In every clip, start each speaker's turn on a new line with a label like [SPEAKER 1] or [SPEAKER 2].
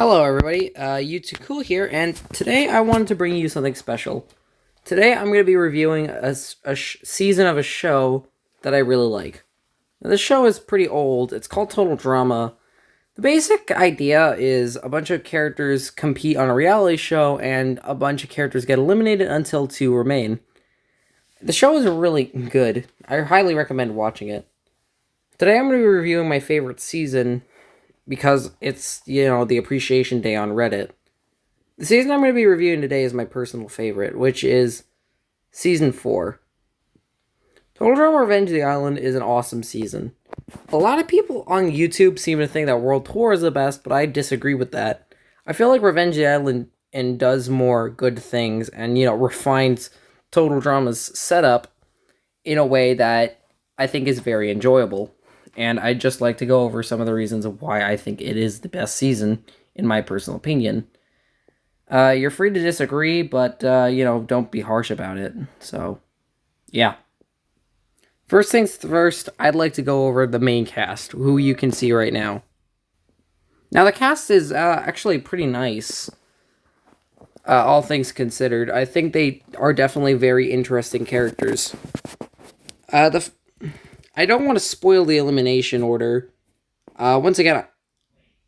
[SPEAKER 1] Hello, everybody. YouTube Cool here, and today I wanted to bring you something special. Today I'm going to be reviewing a season of a show that I really like. Now, this show is pretty old. It's called Total Drama. The basic idea is a bunch of characters compete on a reality show, and a bunch of characters get eliminated until two remain. The show is really good. I highly recommend watching it. Today I'm going to be reviewing my favorite season because it's, the appreciation day on Reddit. The season I'm going to be reviewing today is my personal favorite, which is Season 4. Total Drama Revenge of the Island is an awesome season. A lot of people on YouTube seem to think that World Tour is the best, but I disagree with that. I feel like Revenge of the Island and does more good things and, refines Total Drama's setup in a way that I think is very enjoyable. And I'd just like to go over some of the reasons of why I think it is the best season, in my personal opinion. You're free to disagree, but, don't be harsh about it. So, yeah. First things first, I'd like to go over the main cast, who you can see right now. Now, the cast is actually pretty nice, all things considered. I think they are definitely very interesting characters. I don't want to spoil the elimination order. Once again,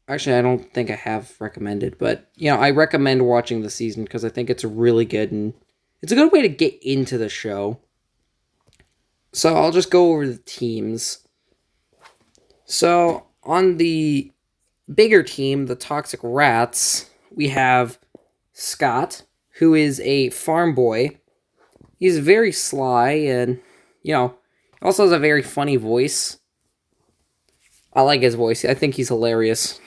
[SPEAKER 1] actually, I don't think I have recommended, but, I recommend watching the season because I think it's really good, and it's a good way to get into the show. So I'll just go over the teams. So, on the bigger team, the Toxic Rats, we have Scott, who is a farm boy. He's very sly and, also has a very funny voice. I like his voice. I think he's hilarious.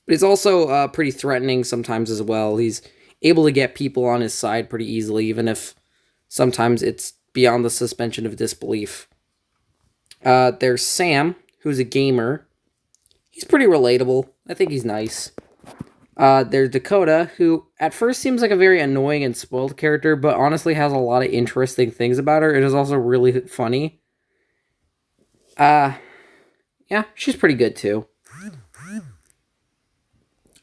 [SPEAKER 1] But he's also pretty threatening sometimes as well. He's able to get people on his side pretty easily, even if sometimes it's beyond the suspension of disbelief. There's Sam, who's a gamer. He's pretty relatable. I think he's nice. There's Dakota, who at first seems like a very annoying and spoiled character, but honestly has a lot of interesting things about her. It is also really funny. Yeah, she's pretty good too.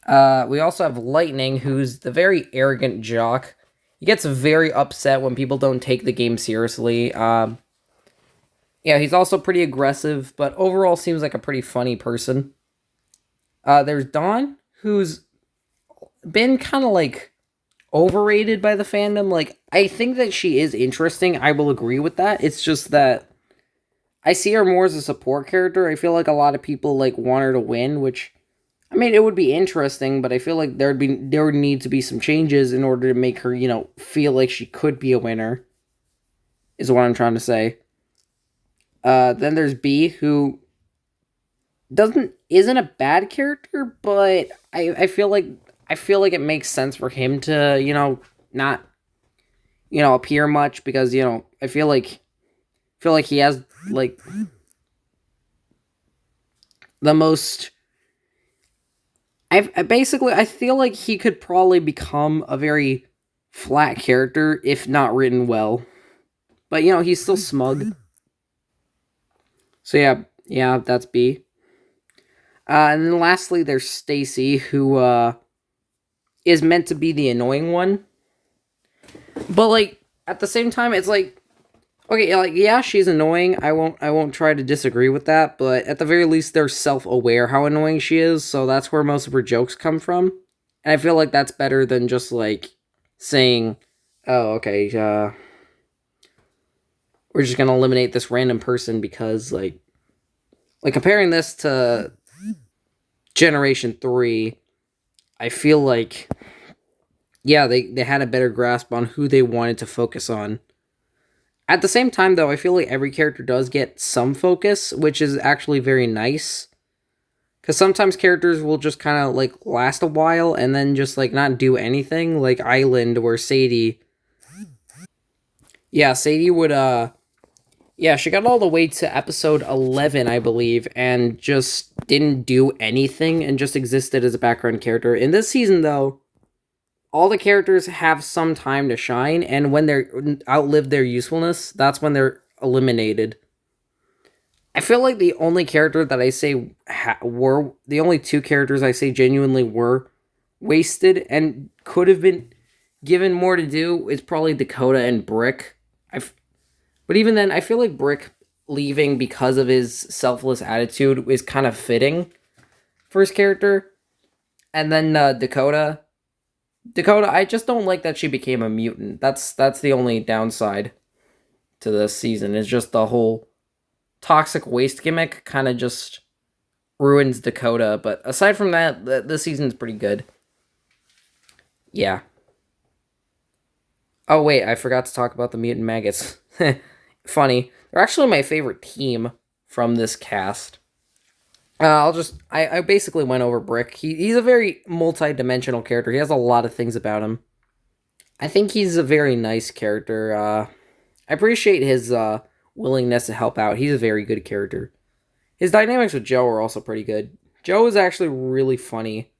[SPEAKER 1] We also have Lightning, who's the very arrogant jock. He gets very upset when people don't take the game seriously. Yeah, he's also pretty aggressive, but overall seems like a pretty funny person. There's Dawn, who's been kind of like overrated by the fandom. Like, I think that she is interesting. I will agree with that. It's just that I see her more as a support character. I feel like a lot of people like want her to win, which, I mean, it would be interesting, but I feel like there would need to be some changes in order to make her, feel like she could be a winner. Is what I'm trying to say. Then there's B, who isn't a bad character, but I feel like it makes sense for him to, not, appear much because, I feel like he has like the most. I feel like he could probably become a very flat character if not written well. But, he's still smug. So, yeah, that's B. And then lastly, there's Stacy, who is meant to be the annoying one. But, like, at the same time, it's like, okay, like, yeah, she's annoying. I won't try to disagree with that, but at the very least, they're self-aware how annoying she is, so that's where most of her jokes come from. And I feel like that's better than just, like, saying, oh, okay, we're just gonna eliminate this random person because, like comparing this to Generation 3, I feel like, yeah, they had a better grasp on who they wanted to focus on. At the same time, though, I feel like every character does get some focus, which is actually very nice. Because sometimes characters will just kind of, like, last a while and then just, like, not do anything. Like Island or Sadie. Yeah, Sadie would, yeah, she got all the way to episode 11, I believe, and just didn't do anything and just existed as a background character. In this season, though, all the characters have some time to shine, and when they're outlived their usefulness, that's when they're eliminated. I feel like the only character that I say were the only two characters I say genuinely were wasted and could have been given more to do is probably Dakota and Brick. But even then, I feel like Brick leaving because of his selfless attitude is kind of fitting for his character. And then Dakota, I just don't like that she became a mutant. That's the only downside to this season. Is just the whole toxic waste gimmick kind of just ruins Dakota. But aside from that, the season's pretty good. Yeah. Oh wait, I forgot to talk about the mutant maggots. Funny. They're actually my favorite team from this cast. I basically went over Brick. He's a very multi-dimensional character. He has a lot of things about him. I think he's a very nice character. I appreciate his willingness to help out. He's a very good character. His dynamics with Joe are also pretty good. Joe is actually really funny.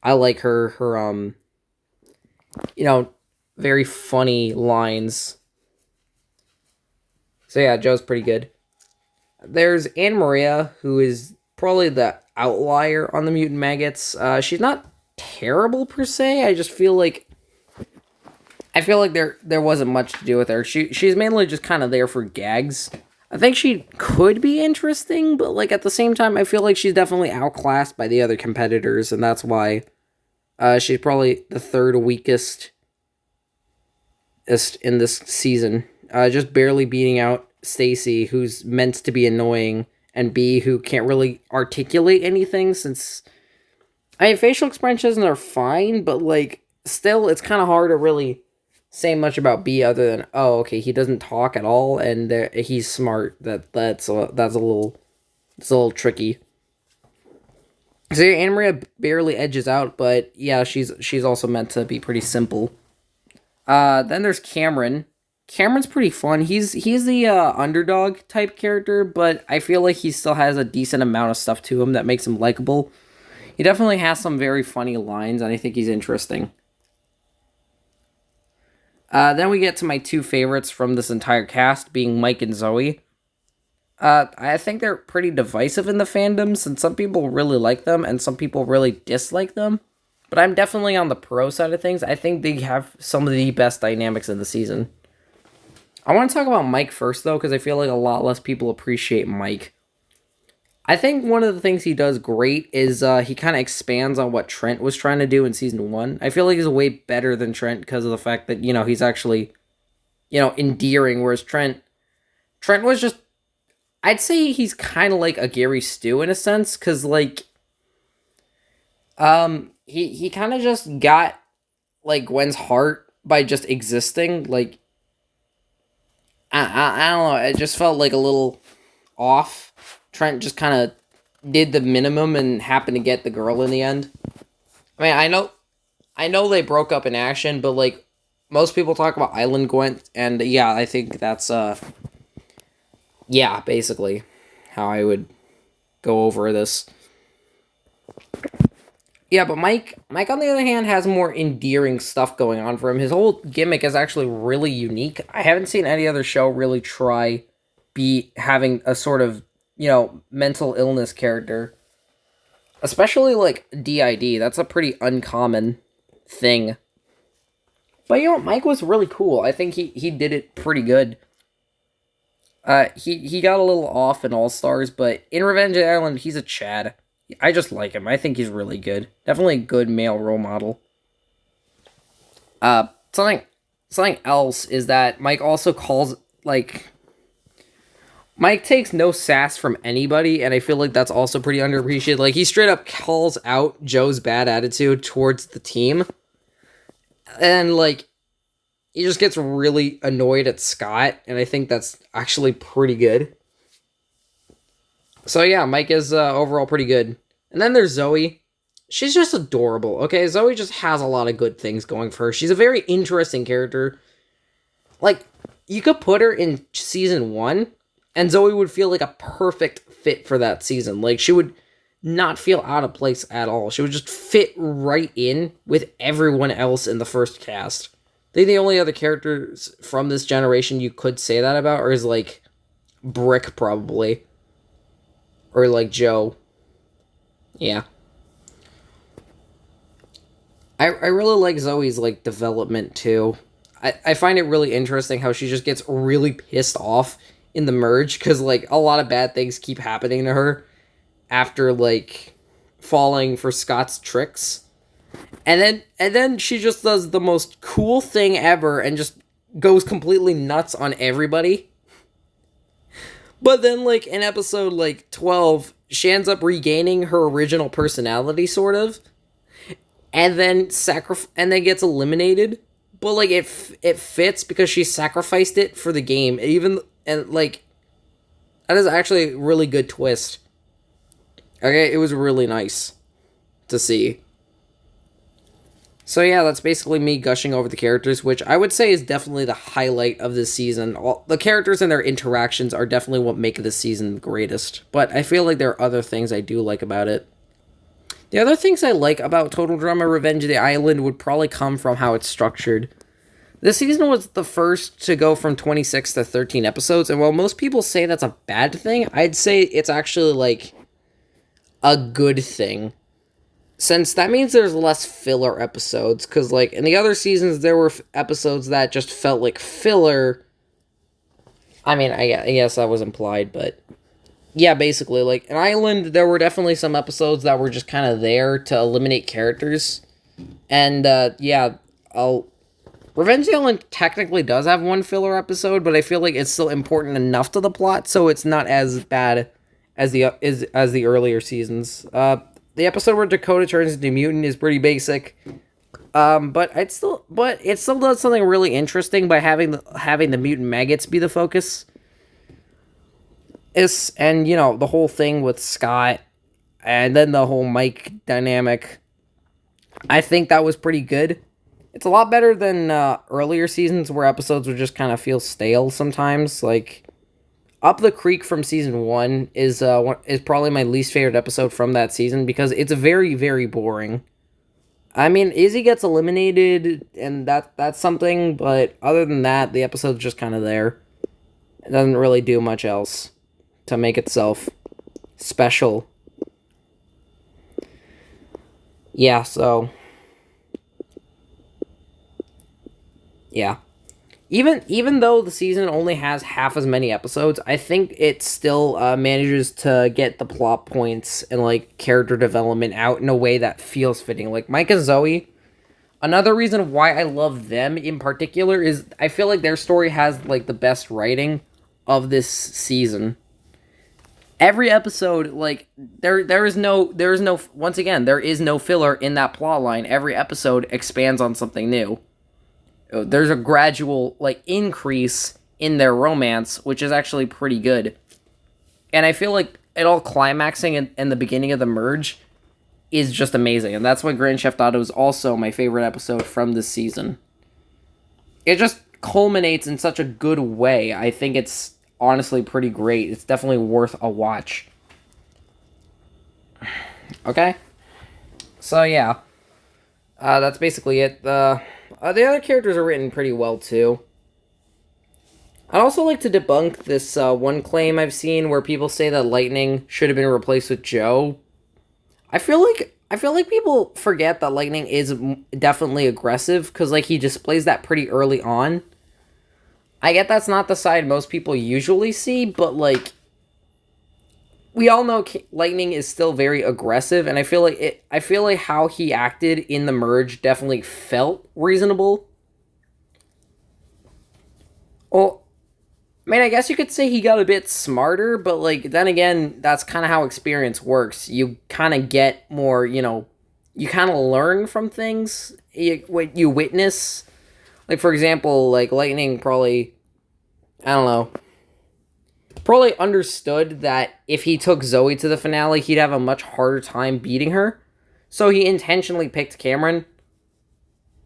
[SPEAKER 1] I like her very funny lines. So yeah, Joe's pretty good. There's Anne Maria, who is probably the outlier on the mutant maggots. She's not terrible per se. I feel like there wasn't much to do with her. She's mainly just kind of there for gags. I think she could be interesting, but like at the same time, I feel like she's definitely outclassed by the other competitors, and that's why she's probably the third weakest in this season. Just barely beating out Stacy, who's meant to be annoying, and B, who can't really articulate anything since... I mean, facial expressions are fine, but, like, still, it's kind of hard to really say much about B other than, oh, okay, he doesn't talk at all, and he's smart. That's a little tricky. So yeah, Anna Maria barely edges out, but yeah, she's also meant to be pretty simple. Then there's Cameron. Cameron's pretty fun. He's the underdog type character, but I feel like he still has a decent amount of stuff to him that makes him likable. He definitely has some very funny lines, and I think he's interesting. Then we get to my two favorites from this entire cast, being Mike and Zoe. I think they're pretty divisive in the fandom, since some people really like them, and some people really dislike them. But I'm definitely on the pro side of things. I think they have some of the best dynamics in the season. I want to talk about Mike first, though, because I feel like a lot less people appreciate Mike. I think one of the things he does great is he kind of expands on what Trent was trying to do in Season 1. I feel like he's way better than Trent because of the fact that, he's actually, endearing, whereas Trent was just... I'd say he's kind of like a Gary Stu in a sense, because, like... He kind of just got, like, Gwen's heart by just existing, like... I don't know, it just felt like a little off. Trent just kind of did the minimum and happened to get the girl in the end. I mean, I know they broke up in action, but, like, most people talk about Island Gwen, and yeah, I think that's, yeah, basically how I would go over this. Yeah, but Mike, on the other hand, has more endearing stuff going on for him. His whole gimmick is actually really unique. I haven't seen any other show really try having a sort of, mental illness character. Especially, like, DID. That's a pretty uncommon thing. But, Mike was really cool. I think he did it pretty good. He got a little off in All-Stars, but in Revenge Island, he's a Chad. I just like him. I think he's really good. Definitely a good male role model. Something else is that Mike also calls, like... Mike takes no sass from anybody, and I feel like that's also pretty underappreciated. Like, he straight up calls out Joe's bad attitude towards the team. And, like, he just gets really annoyed at Scott, and I think that's actually pretty good. So yeah, Mike is overall pretty good. And then there's Zoe. She's just adorable, okay? Zoe just has a lot of good things going for her. She's a very interesting character. Like, you could put her in Season 1, and Zoe would feel like a perfect fit for that season. Like, she would not feel out of place at all. She would just fit right in with everyone else in the first cast. I think the only other characters from this generation you could say that about is, like, Brick, probably. or like Joe. Yeah. I really like Zoe's like development too. I find it really interesting how she just gets really pissed off in the merge because like a lot of bad things keep happening to her after like falling for Scott's tricks. And then she just does the most cool thing ever and just goes completely nuts on everybody. But then like in episode like 12, she ends up regaining her original personality sort of and then and then gets eliminated. But like it fits because she sacrificed it for the game. Even and like that is actually a really good twist. Okay, it was really nice to see. So yeah, that's basically me gushing over the characters, which I would say is definitely the highlight of this season. All the characters and their interactions are definitely what make this season the greatest. But I feel like there are other things I do like about it. The other things I like about Total Drama Revenge of the Island would probably come from how it's structured. This season was the first to go from 26 to 13 episodes, and while most people say that's a bad thing, I'd say it's actually like a good thing. Since that means there's less filler episodes, because like in the other seasons there were episodes that just felt like filler. I mean, I guess that was implied, but yeah, basically like in Island there were definitely some episodes that were just kind of there to eliminate characters, and yeah, I'll. Revenge of the Island technically does have one filler episode, but I feel like it's still important enough to the plot, so it's not as bad as the earlier seasons. The episode where Dakota turns into a mutant is pretty basic. But it still does something really interesting by having the mutant maggots be the focus. And you know the whole thing with Scott, and then the whole Mike dynamic. I think that was pretty good. It's a lot better than earlier seasons where episodes would just kind of feel stale sometimes. Like Up the Creek from season 1 is probably my least favorite episode from that season because it's very, very boring. I mean, Izzy gets eliminated and that's something, but other than that, the episode's just kind of there. It doesn't really do much else to make itself special. Yeah, so yeah. Even though the season only has half as many episodes, I think it still manages to get the plot points and like character development out in a way that feels fitting. Like Mike and Zoe, another reason why I love them in particular is I feel like their story has like the best writing of this season. Every episode, like there is no once again there is no filler in that plot line. Every episode expands on something new. There's a gradual like increase in their romance, which is actually pretty good. And I feel like it all climaxing in the beginning of the merge is just amazing. And that's why Grand Theft Auto is also my favorite episode from this season. It just culminates in such a good way. I think it's honestly pretty great. It's definitely worth a watch. Okay? So yeah. That's basically it. The other characters are written pretty well, too. I'd also like to debunk this one claim I've seen where people say that Lightning should have been replaced with Joe. I feel like people forget that Lightning is definitely aggressive, because like he displays that pretty early on. I get that's not the side most people usually see, but like we all know Lightning is still very aggressive, and I feel like how he acted in the merge definitely felt reasonable. Well, I mean, I guess you could say he got a bit smarter, but like then again, that's kind of how experience works. You kind of get more, you kind of learn from things what you witness. Like for example, like Lightning probably, I don't know, probably understood that if he took Zoe to the finale, he'd have a much harder time beating her. So he intentionally picked Cameron.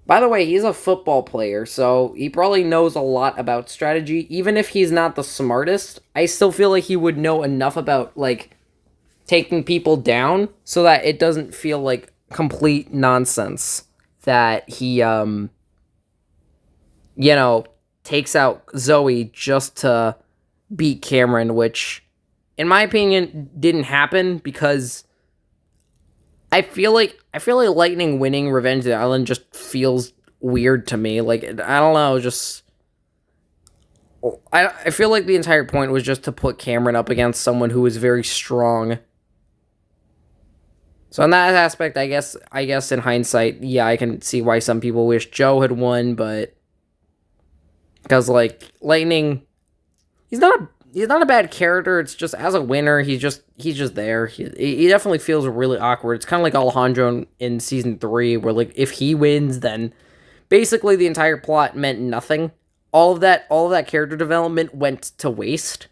[SPEAKER 1] By the way, he's a football player, so he probably knows a lot about strategy. Even if he's not the smartest, I still feel like he would know enough about, like, taking people down so that it doesn't feel like complete nonsense that he, takes out Zoe just to beat Cameron, which in my opinion, didn't happen because I feel like Lightning winning Revenge of the Island just feels weird to me. Like, I don't know, just I feel like the entire point was just to put Cameron up against someone who was very strong. So in that aspect, I guess in hindsight, yeah, I can see why some people wish Joe had won, but because like Lightning, he's not a bad character. It's just as a winner, he's just there. He definitely feels really awkward. It's kind of like Alejandro in season 3, where like if he wins, then basically the entire plot meant nothing. All of that character development went to waste.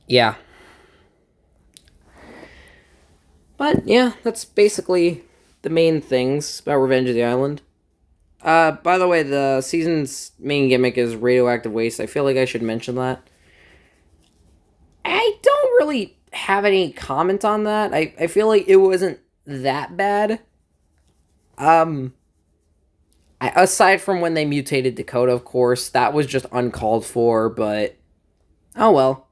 [SPEAKER 1] Yeah, but yeah, that's basically the main things about Revenge of the Island. By the way, the season's main gimmick is radioactive waste. I feel like I should mention that. I don't really have any comment on that. I feel like it wasn't that bad. Um, aside from when they mutated Dakota, of course, that was just uncalled for. But oh well,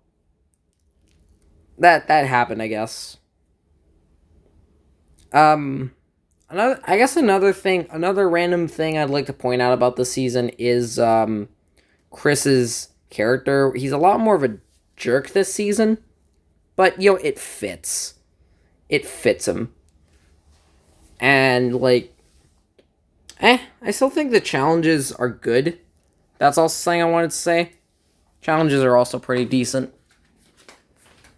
[SPEAKER 1] that happened, I guess. Um, another random thing I'd like to point out about the season is Chris's character. He's a lot more of a jerk this season, but it fits. It fits him, and like, I still think the challenges are good. That's also something I wanted to say. Challenges are also pretty decent.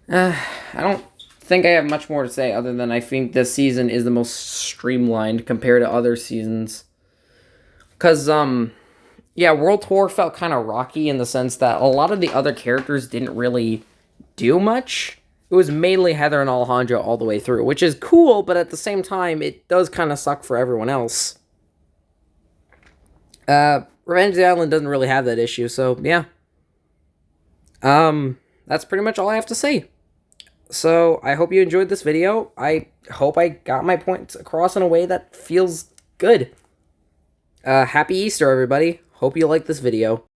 [SPEAKER 1] I don't think I have much more to say other than I think this season is the most streamlined compared to other seasons. Cause yeah, World Tour felt kind of rocky in the sense that a lot of the other characters didn't really do much. It was mainly Heather and Alejandro all the way through, which is cool, but at the same time, it does kind of suck for everyone else. Revenge of the Island doesn't really have that issue, so yeah. That's pretty much all I have to say. So I hope you enjoyed this video. I hope I got my points across in a way that feels good. Happy Easter, everybody. Hope you like this video.